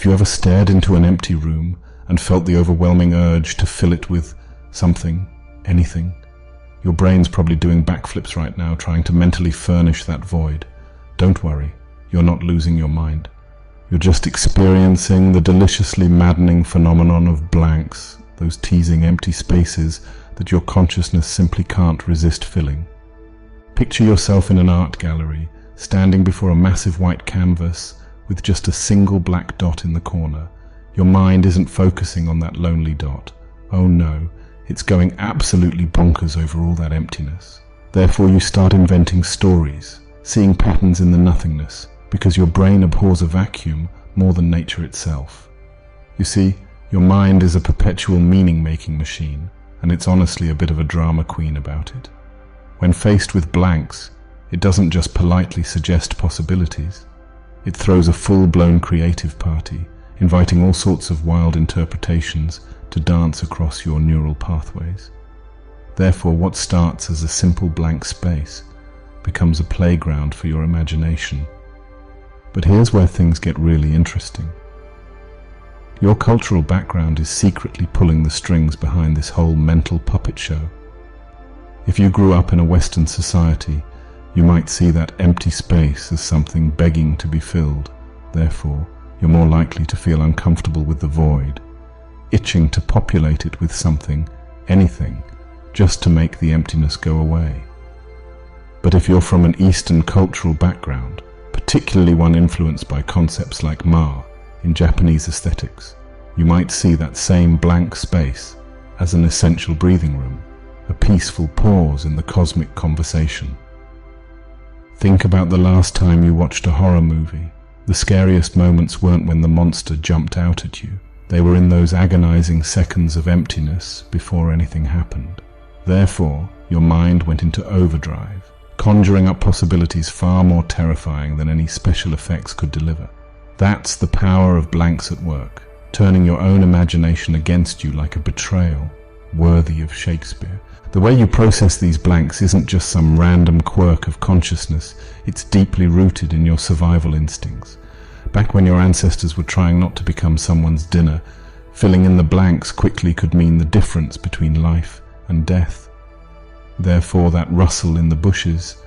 If you ever stared into an empty room and felt the overwhelming urge to fill it with something, anything, your brain's probably doing backflips right now trying to mentally furnish that void. Don't worry, you're not losing your mind. You're just experiencing the deliciously maddening phenomenon of blanks, those teasing empty spaces that your consciousness simply can't resist filling. Picture yourself in an art gallery, standing before a massive white canvas with just a single black dot in the corner. Your mind isn't focusing on that lonely dot. Oh no, it's going absolutely bonkers over all that emptiness. Therefore you start inventing stories, seeing patterns in the nothingness, because your brain abhors a vacuum more than nature itself. You see, your mind is a perpetual meaning-making machine, and it's honestly a bit of a drama queen about it. When faced with blanks, it doesn't just politely suggest possibilities. It throws a full-blown creative party, inviting all sorts of wild interpretations to dance across your neural pathways. Therefore, what starts as a simple blank space becomes a playground for your imagination. But here's where things get really interesting. Your cultural background is secretly pulling the strings behind this whole mental puppet show. If you grew up in a Western society, you might see that empty space as something begging to be filled. Therefore, you're more likely to feel uncomfortable with the void, itching to populate it with something, anything, just to make the emptiness go away. But if you're from an Eastern cultural background, particularly one influenced by concepts like Ma in Japanese aesthetics, you might see that same blank space as an essential breathing room, a peaceful pause in the cosmic conversation. Think about the last time you watched a horror movie. The scariest moments weren't when the monster jumped out at you. They were in those agonizing seconds of emptiness before anything happened. Therefore, your mind went into overdrive, conjuring up possibilities far more terrifying than any special effects could deliver. That's the power of blanks at work, turning your own imagination against you like a betrayal, worthy of Shakespeare. The way you process these blanks isn't just some random quirk of consciousness, it's deeply rooted in your survival instincts. Back when your ancestors were trying not to become someone's dinner, filling in the blanks quickly could mean the difference between life and death. Therefore, that rustle in the bushes,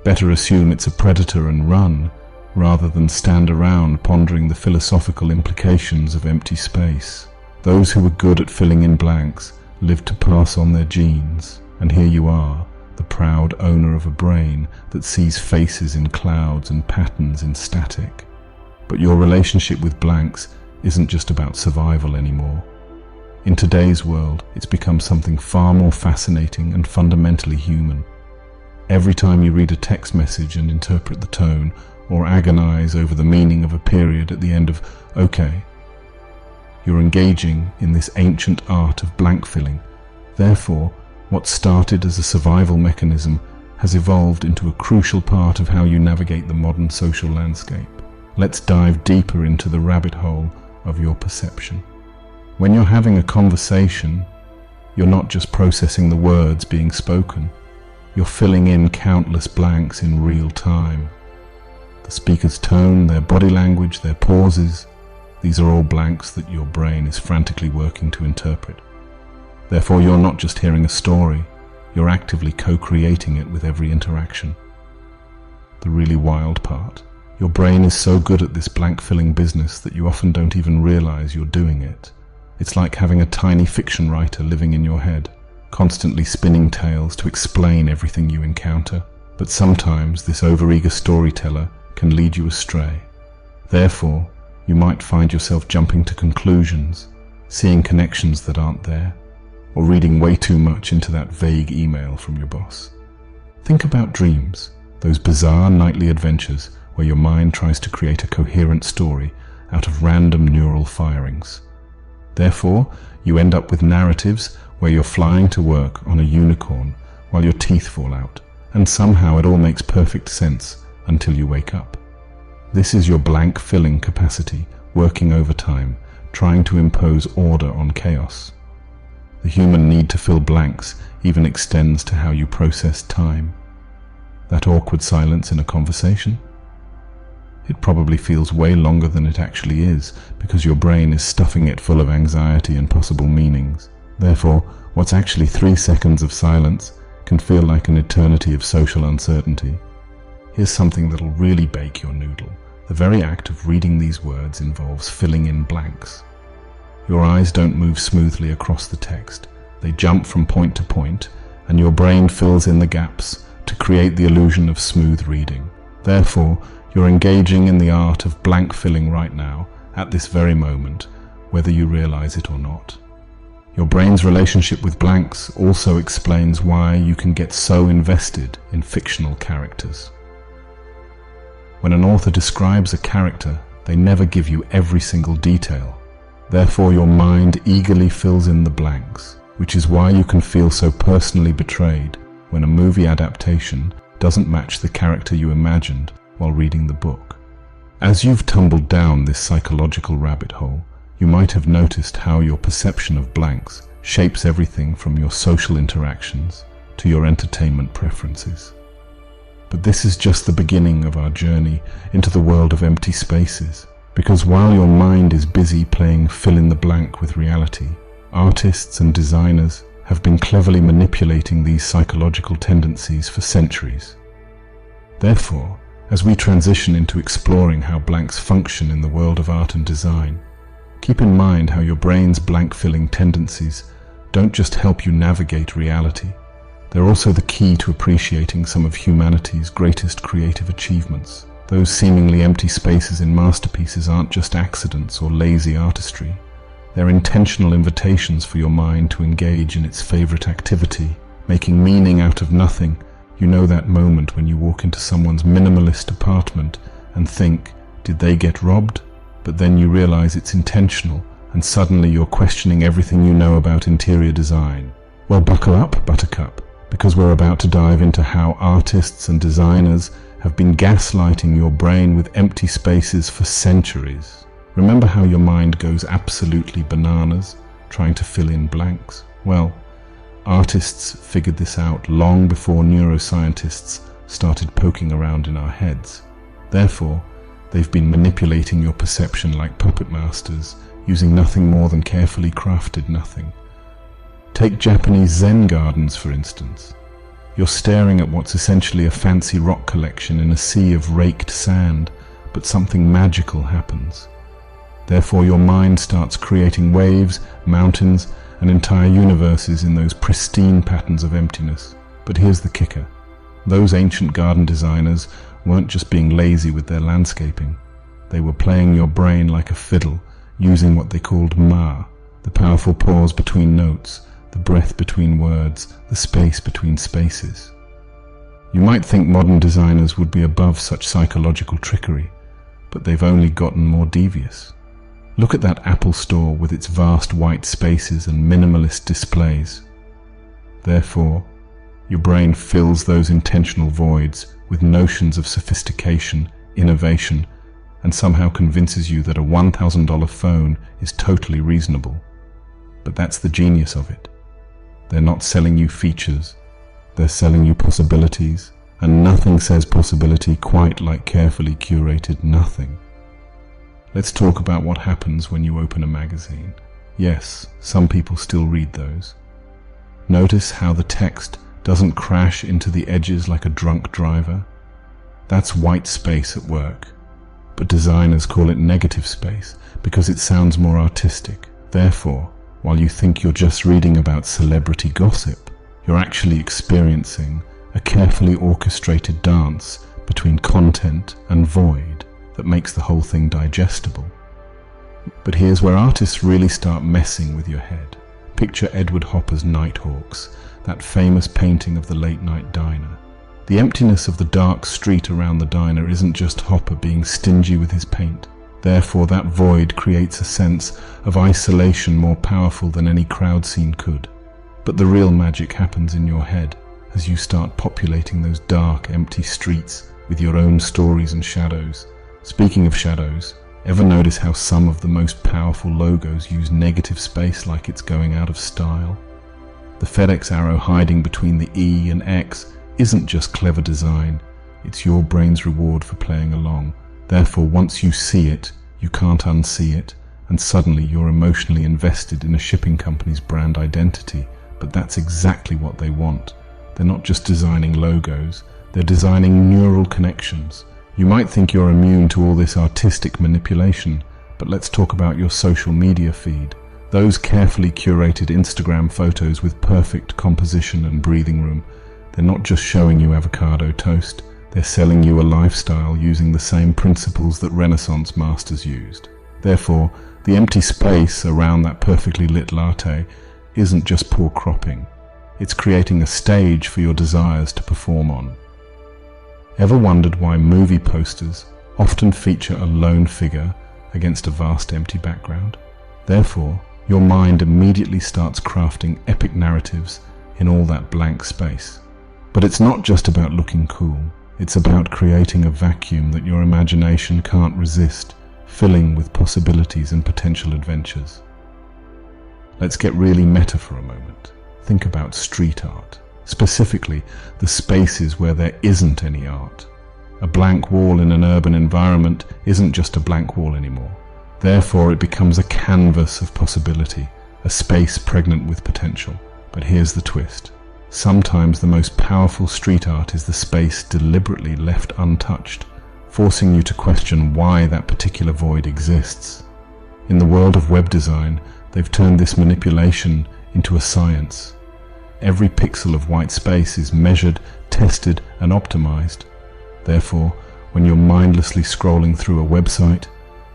better assume it's a predator and run, rather than stand around pondering the philosophical implications of empty space. Those who were good at filling in blanks lived to pass on their genes, and here you are, the proud owner of a brain that sees faces in clouds and patterns in static. But your relationship with blanks isn't just about survival anymore. In today's world, it's become something far more fascinating and fundamentally human. Every time you read a text message and interpret the tone, or agonize over the meaning of a period at the end of "okay," you're engaging in this ancient art of blank filling. Therefore, what started as a survival mechanism has evolved into a crucial part of how you navigate the modern social landscape. Let's dive deeper into the rabbit hole of your perception. When you're having a conversation, you're not just processing the words being spoken, you're filling in countless blanks in real time. The speaker's tone, their body language, their pauses, these are all blanks that your brain is frantically working to interpret. Therefore, you're not just hearing a story, you're actively co-creating it with every interaction. The really wild part, your brain is so good at this blank-filling business that you often don't even realize you're doing it. It's like having a tiny fiction writer living in your head, constantly spinning tales to explain everything you encounter. But sometimes this overeager storyteller can lead you astray. Therefore, you might find yourself jumping to conclusions, seeing connections that aren't there, or reading way too much into that vague email from your boss. Think about dreams, those bizarre nightly adventures where your mind tries to create a coherent story out of random neural firings. Therefore, you end up with narratives where you're flying to work on a unicorn while your teeth fall out, and somehow it all makes perfect sense until you wake up. This is your blank filling capacity working overtime, trying to impose order on chaos. The human need to fill blanks even extends to how you process time. That awkward silence in a conversation? It probably feels way longer than it actually is, because your brain is stuffing it full of anxiety and possible meanings. Therefore, what's actually 3 seconds of silence can feel like an eternity of social uncertainty. Here's something that'll really bake your noodle. The very act of reading these words involves filling in blanks. Your eyes don't move smoothly across the text. They jump from point to point, and your brain fills in the gaps to create the illusion of smooth reading. Therefore, you're engaging in the art of blank filling right now, at this very moment, whether you realize it or not. Your brain's relationship with blanks also explains why you can get so invested in fictional characters. When an author describes a character, they never give you every single detail. Therefore, your mind eagerly fills in the blanks, which is why you can feel so personally betrayed when a movie adaptation doesn't match the character you imagined while reading the book. As you've tumbled down this psychological rabbit hole, you might have noticed how your perception of blanks shapes everything from your social interactions to your entertainment preferences. But this is just the beginning of our journey into the world of empty spaces, because while your mind is busy playing fill-in-the-blank with reality, artists and designers have been cleverly manipulating these psychological tendencies for centuries. Therefore, as we transition into exploring how blanks function in the world of art and design, keep in mind how your brain's blank-filling tendencies don't just help you navigate reality, they're also the key to appreciating some of humanity's greatest creative achievements. Those seemingly empty spaces in masterpieces aren't just accidents or lazy artistry. They're intentional invitations for your mind to engage in its favorite activity, making meaning out of nothing. You know that moment when you walk into someone's minimalist apartment and think, did they get robbed? But then you realize it's intentional, and suddenly you're questioning everything you know about interior design. Well, buckle up, Buttercup, because we're about to dive into how artists and designers have been gaslighting your brain with empty spaces for centuries. Remember how your mind goes absolutely bananas trying to fill in blanks? Well, artists figured this out long before neuroscientists started poking around in our heads. Therefore, they've been manipulating your perception like puppet masters, using nothing more than carefully crafted nothing. Take Japanese Zen gardens, for instance. You're staring at what's essentially a fancy rock collection in a sea of raked sand, but something magical happens. Therefore, your mind starts creating waves, mountains, and entire universes in those pristine patterns of emptiness. But here's the kicker. Those ancient garden designers weren't just being lazy with their landscaping. They were playing your brain like a fiddle, using what they called ma, the powerful pause between notes, the breath between words, the space between spaces. You might think modern designers would be above such psychological trickery, but they've only gotten more devious. Look at that Apple store with its vast white spaces and minimalist displays. Therefore, your brain fills those intentional voids with notions of sophistication, innovation, and somehow convinces you that a $1,000 phone is totally reasonable. But that's the genius of it. They're not selling you features, they're selling you possibilities, and nothing says possibility quite like carefully curated nothing. Let's talk about what happens when you open a magazine. Yes, some people still read those. Notice how the text doesn't crash into the edges like a drunk driver. That's white space at work. But designers call it negative space because it sounds more artistic. Therefore, while you think you're just reading about celebrity gossip, you're actually experiencing a carefully orchestrated dance between content and void that makes the whole thing digestible. But here's where artists really start messing with your head. Picture Edward Hopper's Nighthawks, that famous painting of the late-night diner. The emptiness of the dark street around the diner isn't just Hopper being stingy with his paint. Therefore, that void creates a sense of isolation more powerful than any crowd scene could. But the real magic happens in your head as you start populating those dark, empty streets with your own stories and shadows. Speaking of shadows, ever notice how some of the most powerful logos use negative space like it's going out of style? The FedEx arrow hiding between the E and X isn't just clever design, it's your brain's reward for playing along. Therefore, once you see it, you can't unsee it, and suddenly you're emotionally invested in a shipping company's brand identity. But that's exactly what they want. They're not just designing logos, they're designing neural connections. You might think you're immune to all this artistic manipulation, but let's talk about your social media feed. Those carefully curated Instagram photos with perfect composition and breathing room, they're not just showing you avocado toast, they're selling you a lifestyle using the same principles that Renaissance masters used. Therefore, the empty space around that perfectly lit latte isn't just poor cropping. It's creating a stage for your desires to perform on. Ever wondered why movie posters often feature a lone figure against a vast empty background? Therefore, your mind immediately starts crafting epic narratives in all that blank space. But it's not just about looking cool. It's about creating a vacuum that your imagination can't resist, filling with possibilities and potential adventures. Let's get really meta for a moment. Think about street art, specifically the spaces where there isn't any art. A blank wall in an urban environment isn't just a blank wall anymore. Therefore, it becomes a canvas of possibility, a space pregnant with potential. But here's the twist. Sometimes the most powerful street art is the space deliberately left untouched, forcing you to question why that particular void exists. In the world of web design, they've turned this manipulation into a science. Every pixel of white space is measured, tested, and optimized. Therefore, when you're mindlessly scrolling through a website,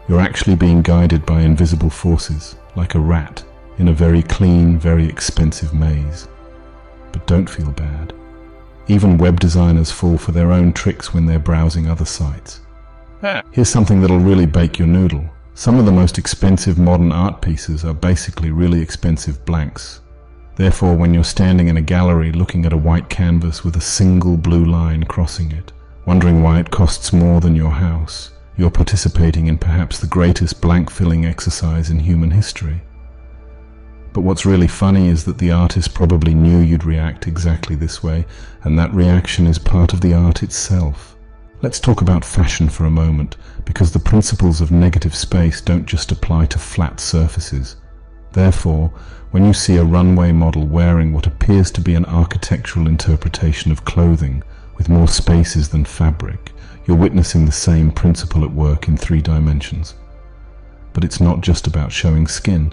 you're actually being guided by invisible forces, like a rat, in a very clean, very expensive maze. But don't feel bad. Even web designers fall for their own tricks when they're browsing other sites. Here's something that'll really bake your noodle. Some of the most expensive modern art pieces are basically really expensive blanks. Therefore, when you're standing in a gallery looking at a white canvas with a single blue line crossing it, wondering why it costs more than your house, you're participating in perhaps the greatest blank-filling exercise in human history. But what's really funny is that the artist probably knew you'd react exactly this way, and that reaction is part of the art itself. Let's talk about fashion for a moment, because the principles of negative space don't just apply to flat surfaces. Therefore, when you see a runway model wearing what appears to be an architectural interpretation of clothing, with more spaces than fabric, you're witnessing the same principle at work in 3 dimensions. But it's not just about showing skin.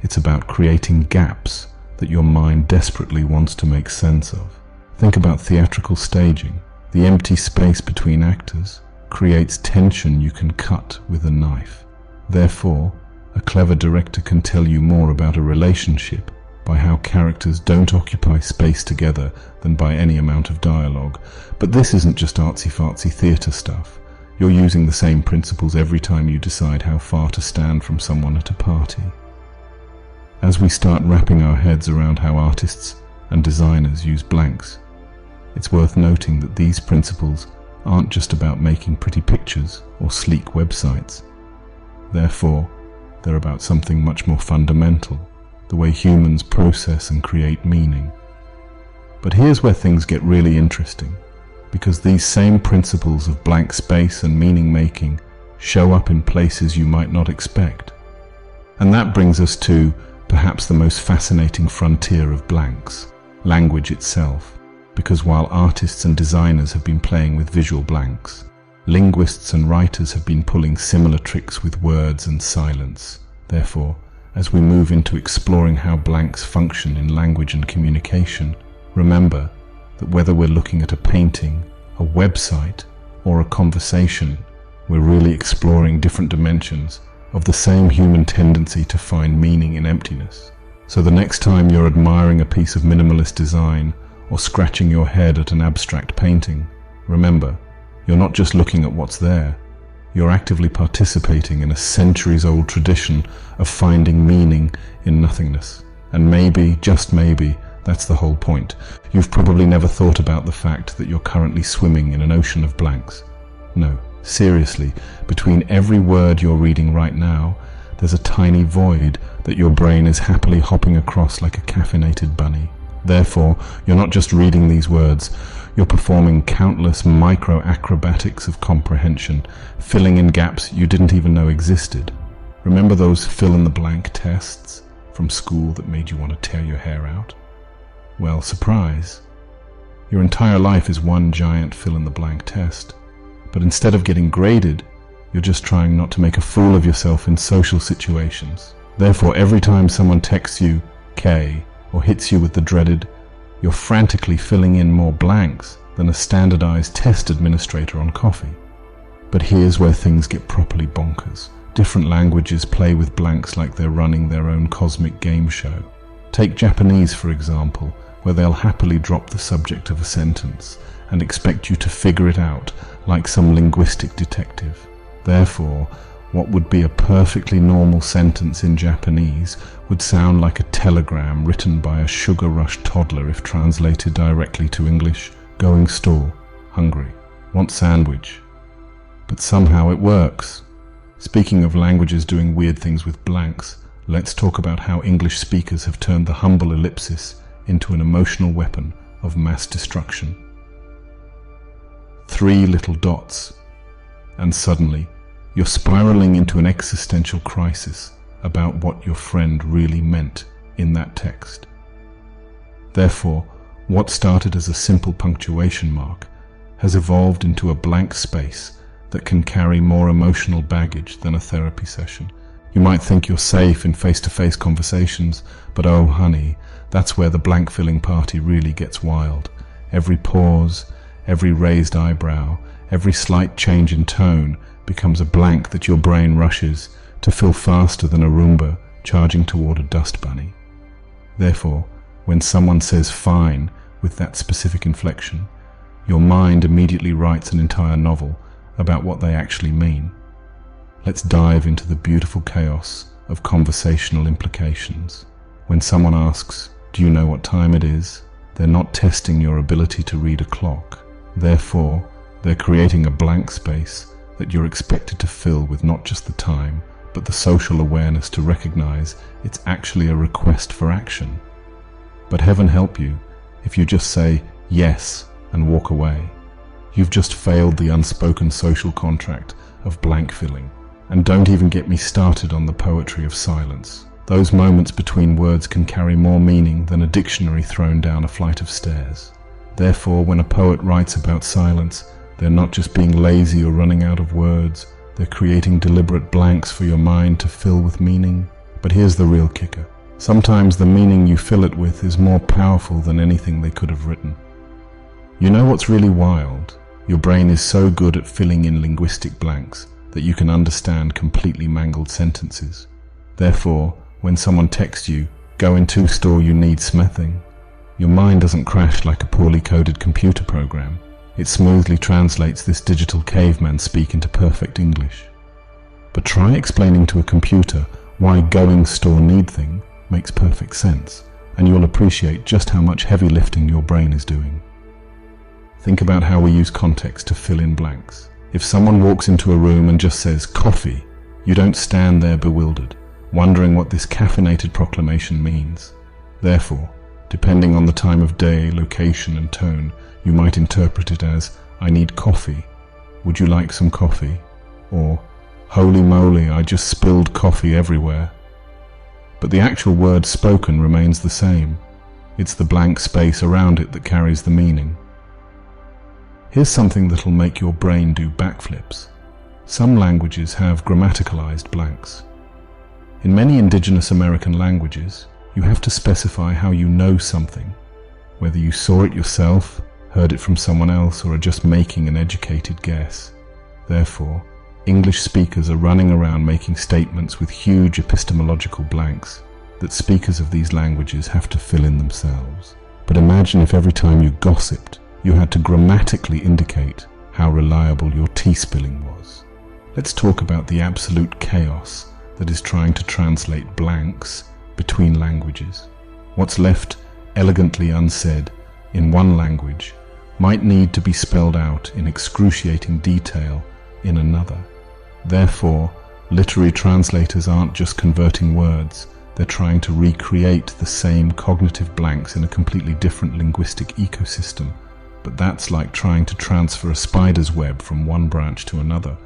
It's about creating gaps that your mind desperately wants to make sense of. Think about theatrical staging. The empty space between actors creates tension you can cut with a knife. Therefore, a clever director can tell you more about a relationship by how characters don't occupy space together than by any amount of dialogue. But this isn't just artsy-fartsy theatre stuff. You're using the same principles every time you decide how far to stand from someone at a party. As we start wrapping our heads around how artists and designers use blanks, it's worth noting that these principles aren't just about making pretty pictures or sleek websites. Therefore, they're about something much more fundamental, the way humans process and create meaning. But here's where things get really interesting, because these same principles of blank space and meaning making show up in places you might not expect. And that brings us to perhaps the most fascinating frontier of blanks, language itself. Because while artists and designers have been playing with visual blanks, linguists and writers have been pulling similar tricks with words and silence. Therefore, as we move into exploring how blanks function in language and communication, remember that whether we're looking at a painting, a website, or a conversation, we're really exploring different dimensions of the same human tendency to find meaning in emptiness. So the next time you're admiring a piece of minimalist design or scratching your head at an abstract painting, remember, you're not just looking at what's there. You're actively participating in a centuries-old tradition of finding meaning in nothingness. And maybe, just maybe, that's the whole point. You've probably never thought about the fact that you're currently swimming in an ocean of blanks. No, seriously, between every word you're reading right now, there's a tiny void that your brain is happily hopping across like a caffeinated bunny. Therefore, you're not just reading these words, you're performing countless micro-acrobatics of comprehension, filling in gaps you didn't even know existed. Remember those fill-in-the-blank tests from school that made you want to tear your hair out? Well, surprise. Your entire life is one giant fill-in-the-blank test. But instead of getting graded, you're just trying not to make a fool of yourself in social situations. Therefore, every time someone texts you K or hits you with the dreaded, you're frantically filling in more blanks than a standardized test administrator on coffee. But here's where things get properly bonkers. Different languages play with blanks like they're running their own cosmic game show. Take Japanese, for example, where they'll happily drop the subject of a sentence and expect you to figure it out like some linguistic detective. Therefore, what would be a perfectly normal sentence in Japanese would sound like a telegram written by a sugar-rushed toddler if translated directly to English. Going store, hungry, want sandwich. But somehow it works. Speaking of languages doing weird things with blanks, let's talk about how English speakers have turned the humble ellipsis into an emotional weapon of mass destruction. 3 little dots, and suddenly you're spiraling into an existential crisis about what your friend really meant in that text. Therefore, what started as a simple punctuation mark has evolved into a blank space that can carry more emotional baggage than a therapy session. You might think you're safe in face-to-face conversations, but oh honey, that's where the blank-filling party really gets wild. Every pause, every raised eyebrow, every slight change in tone becomes a blank that your brain rushes to fill faster than a Roomba charging toward a dust bunny. Therefore, when someone says fine with that specific inflection, your mind immediately writes an entire novel about what they actually mean. Let's dive into the beautiful chaos of conversational implications. When someone asks, "Do you know what time it is?" they're not testing your ability to read a clock. Therefore, they're creating a blank space that you're expected to fill with not just the time, but the social awareness to recognize it's actually a request for action. But heaven help you if you just say yes and walk away. You've just failed the unspoken social contract of blank filling. And don't even get me started on the poetry of silence. Those moments between words can carry more meaning than a dictionary thrown down a flight of stairs. Therefore, when a poet writes about silence, they're not just being lazy or running out of words, they're creating deliberate blanks for your mind to fill with meaning. But here's the real kicker. Sometimes the meaning you fill it with is more powerful than anything they could have written. You know what's really wild? Your brain is so good at filling in linguistic blanks that you can understand completely mangled sentences. Therefore, when someone texts you, "Go into store, you need smething," your mind doesn't crash like a poorly coded computer program. It smoothly translates this digital caveman speak into perfect English. But try explaining to a computer why going store need thing makes perfect sense, and you'll appreciate just how much heavy lifting your brain is doing. Think about how we use context to fill in blanks. If someone walks into a room and just says coffee, you don't stand there bewildered, wondering what this caffeinated proclamation means. Therefore, depending on the time of day, location, and tone, you might interpret it as, "I need coffee. Would you like some coffee?" Or, "Holy moly, I just spilled coffee everywhere." But the actual word spoken remains the same. It's the blank space around it that carries the meaning. Here's something that'll make your brain do backflips. Some languages have grammaticalized blanks. In many indigenous American languages, you have to specify how you know something, whether you saw it yourself, heard it from someone else, or are just making an educated guess. Therefore, English speakers are running around making statements with huge epistemological blanks that speakers of these languages have to fill in themselves. But imagine if every time you gossiped, you had to grammatically indicate how reliable your tea spilling was. Let's talk about the absolute chaos that is trying to translate blanks between languages. What's left elegantly unsaid in one language might need to be spelled out in excruciating detail in another. Therefore, literary translators aren't just converting words, they're trying to recreate the same cognitive blanks in a completely different linguistic ecosystem, but that's like trying to transfer a spider's web from one branch to another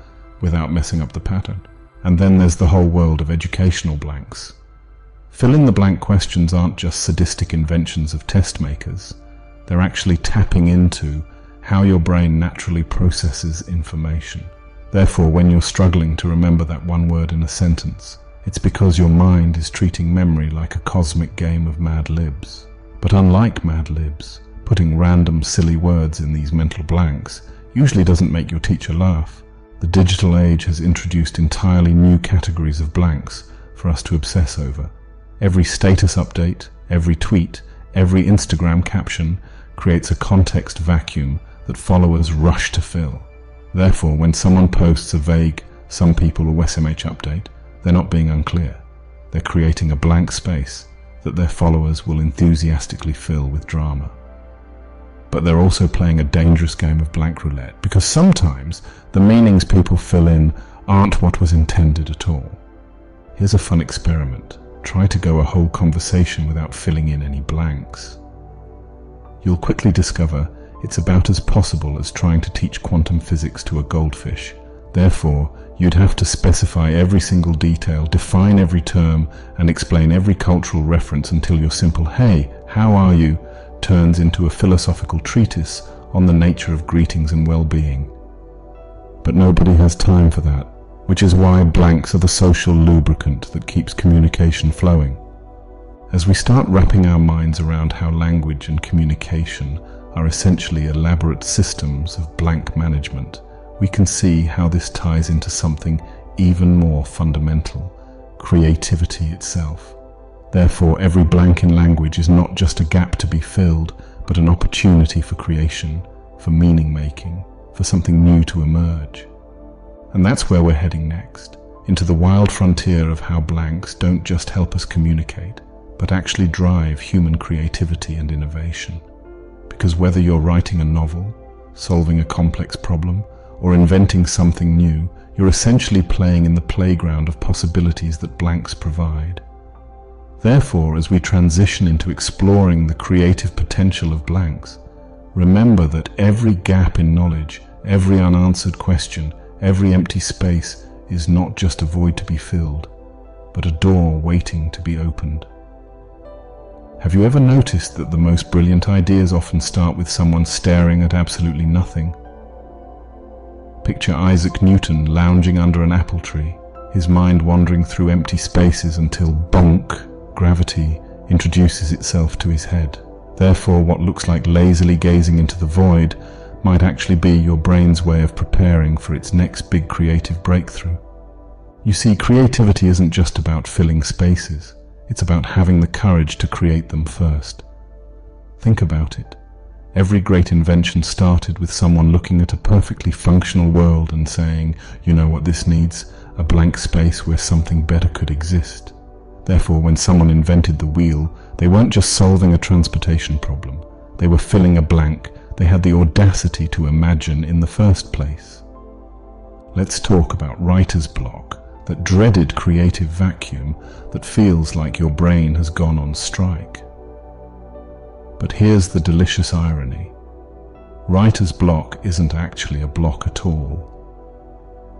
without messing up the pattern. And then there's the whole world of educational blanks. Fill-in-the-blank questions aren't just sadistic inventions of test makers. They're actually tapping into how your brain naturally processes information. Therefore, when you're struggling to remember that one word in a sentence, it's because your mind is treating memory like a cosmic game of Mad Libs. But unlike Mad Libs, putting random silly words in these mental blanks usually doesn't make your teacher laugh. The digital age has introduced entirely new categories of blanks for us to obsess over. Every status update, every tweet, every Instagram caption creates a context vacuum that followers rush to fill. Therefore, when someone posts a vague "some people" or SMH update, they're not being unclear. They're creating a blank space that their followers will enthusiastically fill with drama. But they're also playing a dangerous game of blank roulette, because sometimes the meanings people fill in aren't what was intended at all. Here's a fun experiment. Try to go a whole conversation without filling in any blanks. You'll quickly discover it's about as possible as trying to teach quantum physics to a goldfish. Therefore, you'd have to specify every single detail, define every term, and explain every cultural reference until your simple "Hey, how are you?" turns into a philosophical treatise on the nature of greetings and well-being. But nobody has time for that, which is why blanks are the social lubricant that keeps communication flowing. As we start wrapping our minds around how language and communication are essentially elaborate systems of blank management, we can see how this ties into something even more fundamental: creativity itself. Therefore, every blank in language is not just a gap to be filled, but an opportunity for creation, for meaning-making, for something new to emerge. And that's where we're heading next, into the wild frontier of how blanks don't just help us communicate, but actually drive human creativity and innovation. Because whether you're writing a novel, solving a complex problem, or inventing something new, you're essentially playing in the playground of possibilities that blanks provide. Therefore, as we transition into exploring the creative potential of blanks, remember that every gap in knowledge, every unanswered question, every empty space is not just a void to be filled, but a door waiting to be opened. Have you ever noticed that the most brilliant ideas often start with someone staring at absolutely nothing? Picture Isaac Newton lounging under an apple tree, his mind wandering through empty spaces until bonk, gravity introduces itself to his head. Therefore, what looks like lazily gazing into the void might actually be your brain's way of preparing for its next big creative breakthrough. You see, creativity isn't just about filling spaces. It's about having the courage to create them first. Think about it. Every great invention started with someone looking at a perfectly functional world and saying, "You know what this needs? A blank space where something better could exist." Therefore, when someone invented the wheel, they weren't just solving a transportation problem. They were filling a blank they had the audacity to imagine in the first place. Let's talk about writer's block, that dreaded creative vacuum that feels like your brain has gone on strike. But here's the delicious irony. Writer's block isn't actually a block at all.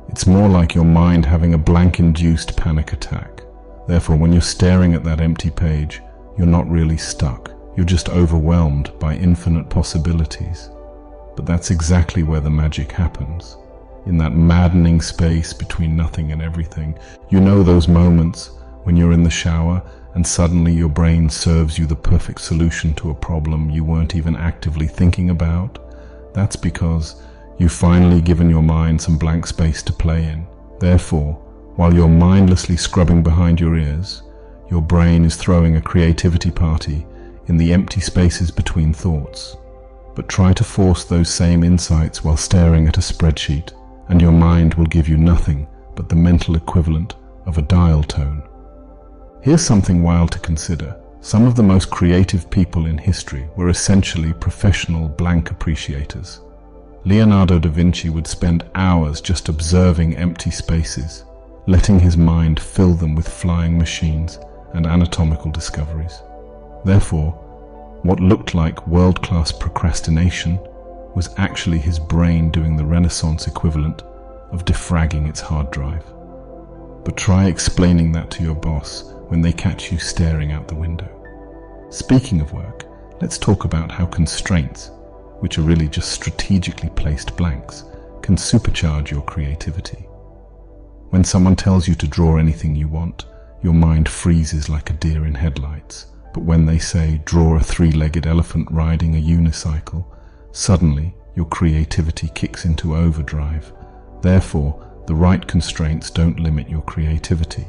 It's more like your mind having a blank-induced panic attack. Therefore, when you're staring at that empty page, you're not really stuck. You're just overwhelmed by infinite possibilities. But that's exactly where the magic happens. In that maddening space between nothing and everything. You know those moments when you're in the shower and suddenly your brain serves you the perfect solution to a problem you weren't even actively thinking about? That's because you've finally given your mind some blank space to play in. Therefore, while you're mindlessly scrubbing behind your ears, your brain is throwing a creativity party in the empty spaces between thoughts. But try to force those same insights while staring at a spreadsheet, and your mind will give you nothing but the mental equivalent of a dial tone. Here's something wild to consider. Some of the most creative people in history were essentially professional blank appreciators. Leonardo da Vinci would spend hours just observing empty spaces, letting his mind fill them with flying machines and anatomical discoveries. Therefore, what looked like world-class procrastination was actually his brain doing the Renaissance equivalent of defragging its hard drive. But try explaining that to your boss when they catch you staring out the window. Speaking of work, let's talk about how constraints, which are really just strategically placed blanks, can supercharge your creativity. When someone tells you to draw anything you want, your mind freezes like a deer in headlights. But when they say, draw a three-legged elephant riding a unicycle, suddenly your creativity kicks into overdrive. Therefore, the right constraints don't limit your creativity.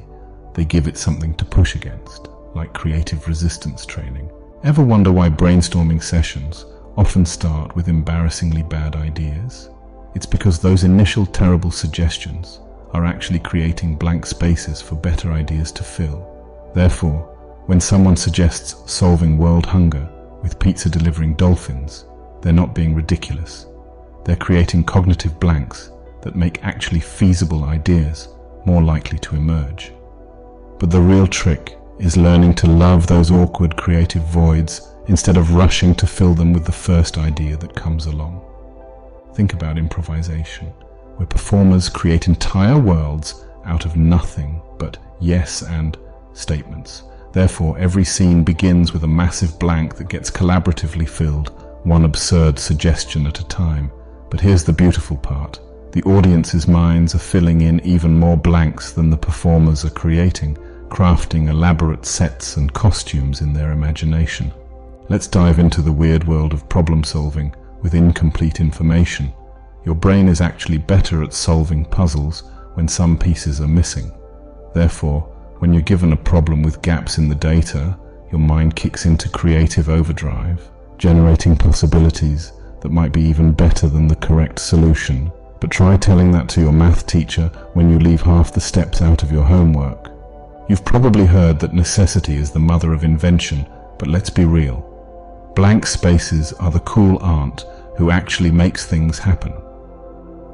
They give it something to push against, like creative resistance training. Ever wonder why brainstorming sessions often start with embarrassingly bad ideas? It's because those initial terrible suggestions are actually creating blank spaces for better ideas to fill. Therefore, when someone suggests solving world hunger with pizza delivering dolphins, they're not being ridiculous. They're creating cognitive blanks that make actually feasible ideas more likely to emerge. But the real trick is learning to love those awkward creative voids instead of rushing to fill them with the first idea that comes along. Think about improvisation, where performers create entire worlds out of nothing but yes and statements. Therefore, every scene begins with a massive blank that gets collaboratively filled, one absurd suggestion at a time. But here's the beautiful part. The audience's minds are filling in even more blanks than the performers are creating, crafting elaborate sets and costumes in their imagination. Let's dive into the weird world of problem solving with incomplete information. Your brain is actually better at solving puzzles when some pieces are missing. Therefore, when you're given a problem with gaps in the data, your mind kicks into creative overdrive, generating possibilities that might be even better than the correct solution. But try telling that to your math teacher when you leave half the steps out of your homework. You've probably heard that necessity is the mother of invention, but let's be real. Blank spaces are the cool aunt who actually makes things happen.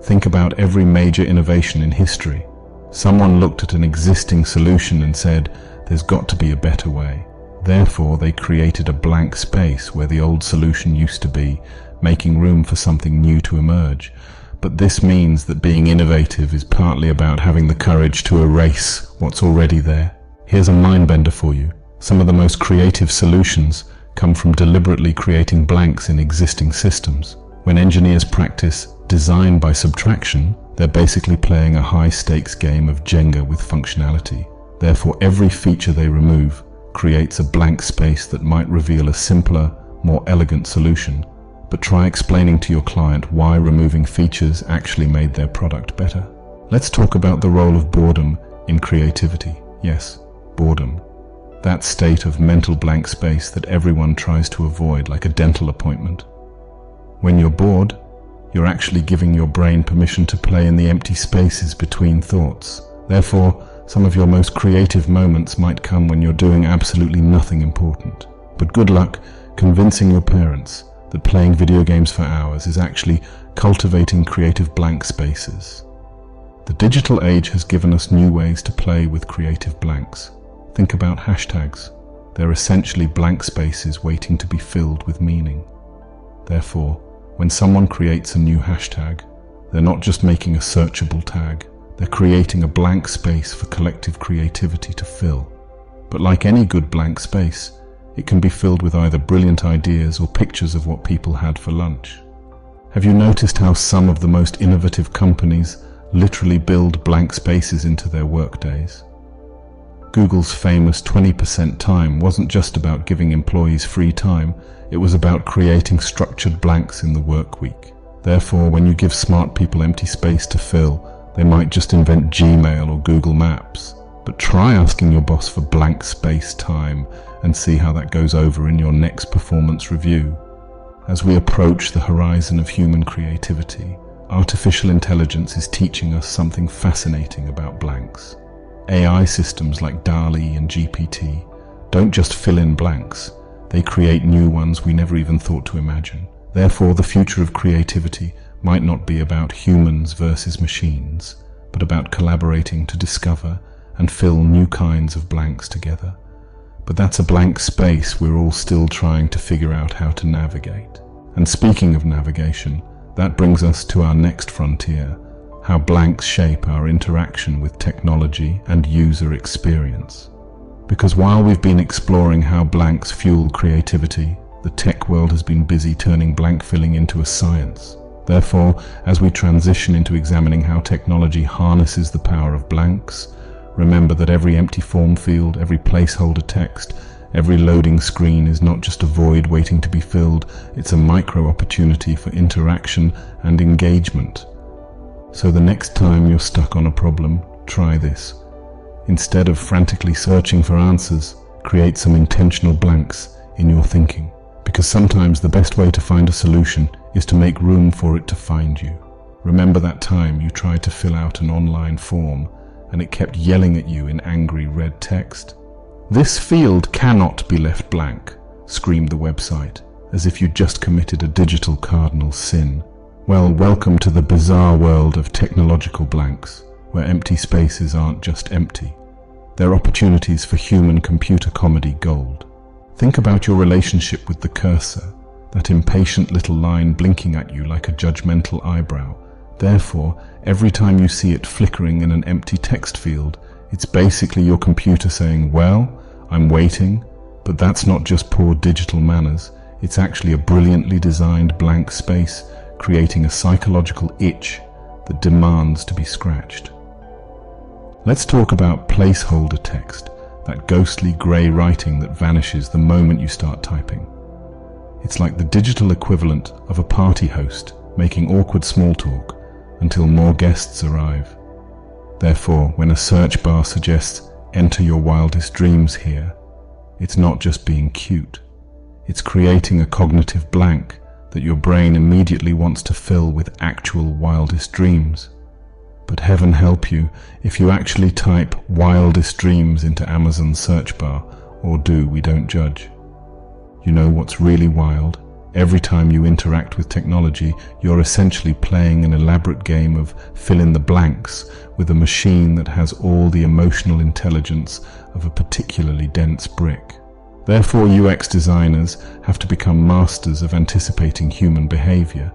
Think about every major innovation in history. Someone looked at an existing solution and said, there's got to be a better way. Therefore, they created a blank space where the old solution used to be, making room for something new to emerge. But this means that being innovative is partly about having the courage to erase what's already there. Here's a mind-bender for you. Some of the most creative solutions come from deliberately creating blanks in existing systems. When engineers practice design by subtraction, they're basically playing a high-stakes game of Jenga with functionality. Therefore, every feature they remove creates a blank space that might reveal a simpler, more elegant solution. But try explaining to your client why removing features actually made their product better. Let's talk about the role of boredom in creativity. Yes, boredom. That state of mental blank space that everyone tries to avoid like a dental appointment. When you're bored, you're actually giving your brain permission to play in the empty spaces between thoughts. Therefore, some of your most creative moments might come when you're doing absolutely nothing important. But good luck convincing your parents that playing video games for hours is actually cultivating creative blank spaces. The digital age has given us new ways to play with creative blanks. Think about hashtags. They're essentially blank spaces waiting to be filled with meaning. Therefore, when someone creates a new hashtag, they're not just making a searchable tag, they're creating a blank space for collective creativity to fill. But like any good blank space, it can be filled with either brilliant ideas or pictures of what people had for lunch. Have you noticed how some of the most innovative companies literally build blank spaces into their workdays? Google's famous 20% time wasn't just about giving employees free time, it was about creating structured blanks in the work week. Therefore, when you give smart people empty space to fill, they might just invent Gmail or Google Maps. But try asking your boss for blank space time and see how that goes over in your next performance review. As we approach the horizon of human creativity, artificial intelligence is teaching us something fascinating about blanks. AI systems like DALL-E and GPT don't just fill in blanks, they create new ones we never even thought to imagine. Therefore, the future of creativity might not be about humans versus machines, but about collaborating to discover and fill new kinds of blanks together. But that's a blank space we're all still trying to figure out how to navigate. And speaking of navigation, that brings us to our next frontier, how blanks shape our interaction with technology and user experience. Because while we've been exploring how blanks fuel creativity, the tech world has been busy turning blank filling into a science. Therefore, as we transition into examining how technology harnesses the power of blanks, remember that every empty form field, every placeholder text, every loading screen is not just a void waiting to be filled, it's a micro opportunity for interaction and engagement. So the next time you're stuck on a problem, try this. Instead of frantically searching for answers, create some intentional blanks in your thinking. Because sometimes the best way to find a solution is to make room for it to find you. Remember that time you tried to fill out an online form and it kept yelling at you in angry red text? "This field cannot be left blank," screamed the website, as if you'd just committed a digital cardinal sin. Well, welcome to the bizarre world of technological blanks, where empty spaces aren't just empty. They're opportunities for human-computer comedy gold. Think about your relationship with the cursor, that impatient little line blinking at you like a judgmental eyebrow. Therefore, every time you see it flickering in an empty text field, it's basically your computer saying, "Well, I'm waiting," but that's not just poor digital manners, it's actually a brilliantly designed blank space, creating a psychological itch that demands to be scratched. Let's talk about placeholder text, that ghostly grey writing that vanishes the moment you start typing. It's like the digital equivalent of a party host making awkward small talk until more guests arrive. Therefore, when a search bar suggests "enter your wildest dreams here," it's not just being cute. It's creating a cognitive blank that your brain immediately wants to fill with actual wildest dreams. But heaven help you if you actually type "wildest dreams" into Amazon's search bar, or do, we don't judge. You know what's really wild? Every time you interact with technology, you're essentially playing an elaborate game of fill in the blanks with a machine that has all the emotional intelligence of a particularly dense brick. Therefore, UX designers have to become masters of anticipating human behavior,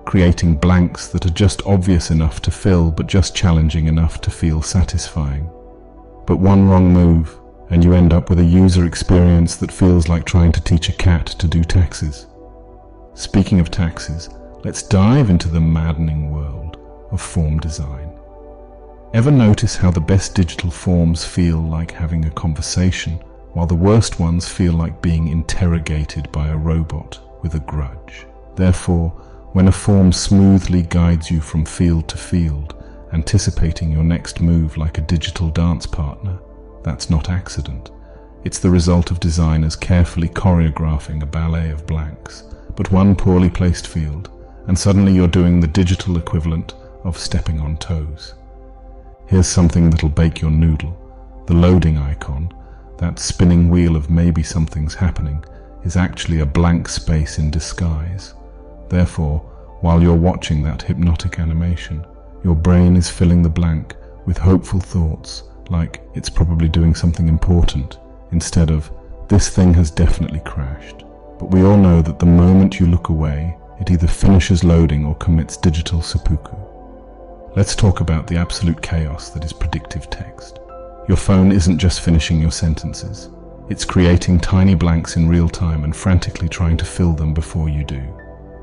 creating blanks that are just obvious enough to fill but just challenging enough to feel satisfying. But one wrong move, and you end up with a user experience that feels like trying to teach a cat to do taxes. Speaking of taxes, let's dive into the maddening world of form design. Ever notice how the best digital forms feel like having a conversation, while the worst ones feel like being interrogated by a robot with a grudge? Therefore, when a form smoothly guides you from field to field, anticipating your next move like a digital dance partner, that's not accident. It's the result of designers carefully choreographing a ballet of blanks. But one poorly placed field, and suddenly you're doing the digital equivalent of stepping on toes. Here's something that'll bake your noodle. The loading icon, that spinning wheel of maybe something's happening, is actually a blank space in disguise. Therefore, while you're watching that hypnotic animation, your brain is filling the blank with hopeful thoughts like it's probably doing something important, instead of "this thing has definitely crashed." But we all know that the moment you look away, it either finishes loading or commits digital seppuku. Let's talk about the absolute chaos that is predictive text. Your phone isn't just finishing your sentences. It's creating tiny blanks in real time and frantically trying to fill them before you do.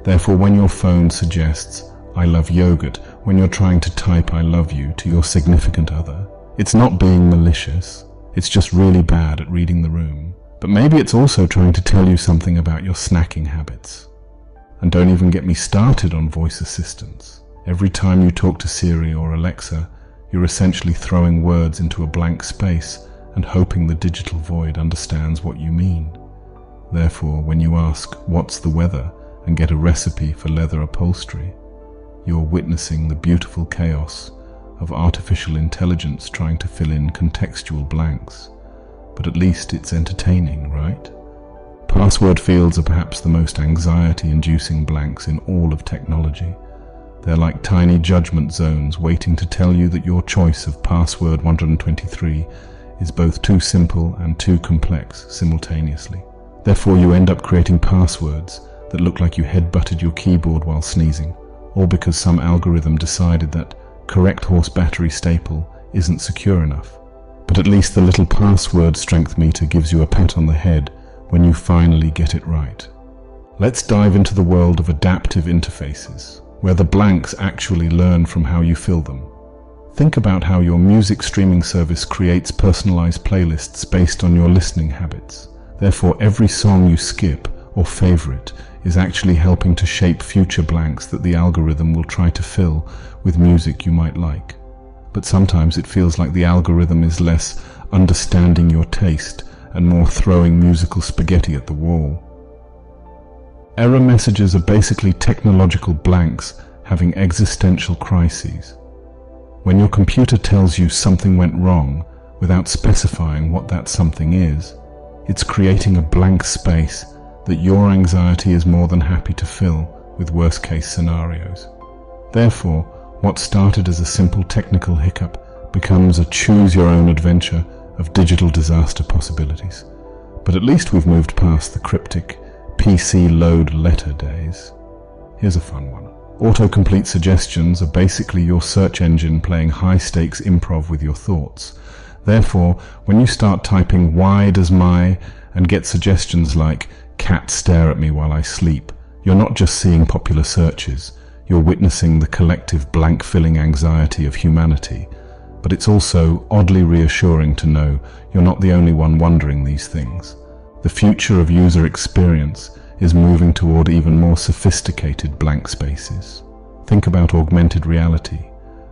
Therefore, when your phone suggests "I love yogurt" when you're trying to type "I love you" to your significant other, it's not being malicious. It's just really bad at reading the room. But maybe it's also trying to tell you something about your snacking habits. And don't even get me started on voice assistants. Every time you talk to Siri or Alexa, you're essentially throwing words into a blank space and hoping the digital void understands what you mean. Therefore, when you ask "what's the weather" and get a recipe for leather upholstery, you're witnessing the beautiful chaos of artificial intelligence trying to fill in contextual blanks. But at least it's entertaining, right? Password fields are perhaps the most anxiety-inducing blanks in all of technology. They're like tiny judgment zones waiting to tell you that your choice of password 123 is both too simple and too complex simultaneously. Therefore, you end up creating passwords that look like you head-butted your keyboard while sneezing, all because some algorithm decided that correct horse battery staple isn't secure enough. But at least the little password strength meter gives you a pat on the head when you finally get it right. Let's dive into the world of adaptive interfaces, where the blanks actually learn from how you fill them. Think about how your music streaming service creates personalized playlists based on your listening habits. Therefore, every song you skip or favorite is actually helping to shape future blanks that the algorithm will try to fill with music you might like. But sometimes it feels like the algorithm is less understanding your taste and more throwing musical spaghetti at the wall. Error messages are basically technological blanks having existential crises. When your computer tells you something went wrong without specifying what that something is, it's creating a blank space that your anxiety is more than happy to fill with worst-case scenarios. Therefore, what started as a simple technical hiccup becomes a choose-your-own-adventure of digital disaster possibilities. But at least we've moved past the cryptic PC load letter days. Here's a fun one. Autocomplete suggestions are basically your search engine playing high-stakes improv with your thoughts. Therefore, when you start typing "why does my" and get suggestions like "cats stare at me while I sleep," you're not just seeing popular searches, you're witnessing the collective blank-filling anxiety of humanity. But it's also oddly reassuring to know you're not the only one wondering these things. The future of user experience is moving toward even more sophisticated blank spaces. Think about augmented reality,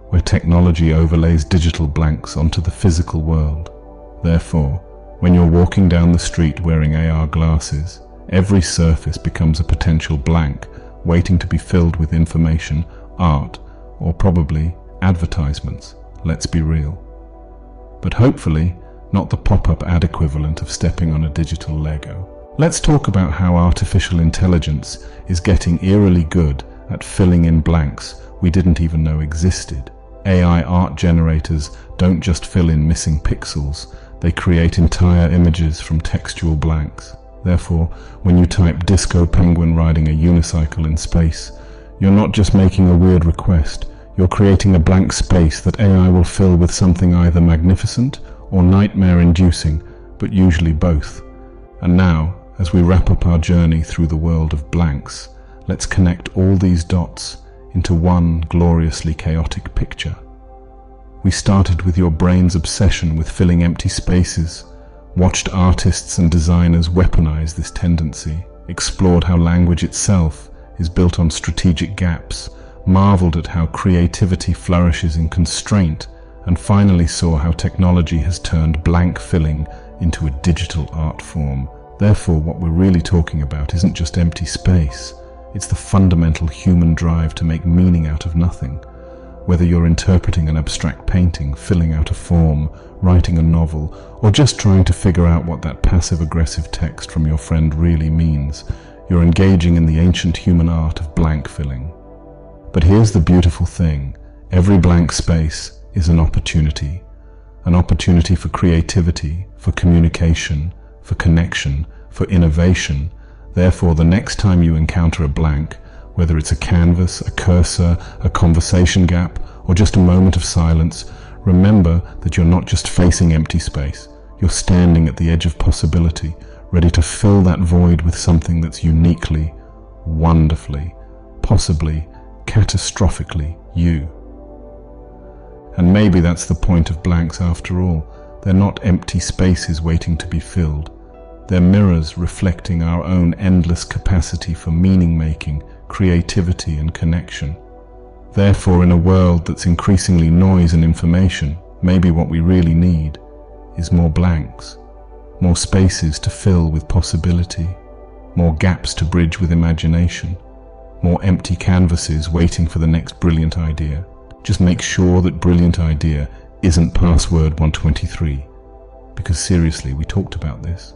where technology overlays digital blanks onto the physical world. Therefore, when you're walking down the street wearing AR glasses, every surface becomes a potential blank waiting to be filled with information, art, or probably advertisements, let's be real. But hopefully, not the pop-up ad equivalent of stepping on a digital Lego. Let's talk about how artificial intelligence is getting eerily good at filling in blanks we didn't even know existed. AI art generators don't just fill in missing pixels, they create entire images from textual blanks. Therefore, when you type "disco penguin riding a unicycle in space," you're not just making a weird request, you're creating a blank space that AI will fill with something either magnificent or nightmare-inducing, but usually both. And now, as we wrap up our journey through the world of blanks, let's connect all these dots into one gloriously chaotic picture. We started with your brain's obsession with filling empty spaces, watched artists and designers weaponize this tendency, explored how language itself is built on strategic gaps, marveled at how creativity flourishes in constraint, and finally saw how technology has turned blank filling into a digital art form. Therefore, what we're really talking about isn't just empty space, it's the fundamental human drive to make meaning out of nothing. Whether you're interpreting an abstract painting, filling out a form, writing a novel, or just trying to figure out what that passive-aggressive text from your friend really means, you're engaging in the ancient human art of blank filling. But here's the beautiful thing. Every blank space is an opportunity for creativity, for communication, for connection, for innovation. Therefore, the next time you encounter a blank, whether it's a canvas, a cursor, a conversation gap, or just a moment of silence, remember that you're not just facing empty space, you're standing at the edge of possibility, ready to fill that void with something that's uniquely, wonderfully, possibly, catastrophically you. And maybe that's the point of blanks after all. They're not empty spaces waiting to be filled. They're mirrors reflecting our own endless capacity for meaning-making, creativity and connection. Therefore, in a world that's increasingly noise and information, maybe what we really need is more blanks, more spaces to fill with possibility, more gaps to bridge with imagination, more empty canvases waiting for the next brilliant idea. Just make sure that brilliant idea isn't password 123, because seriously, we talked about this.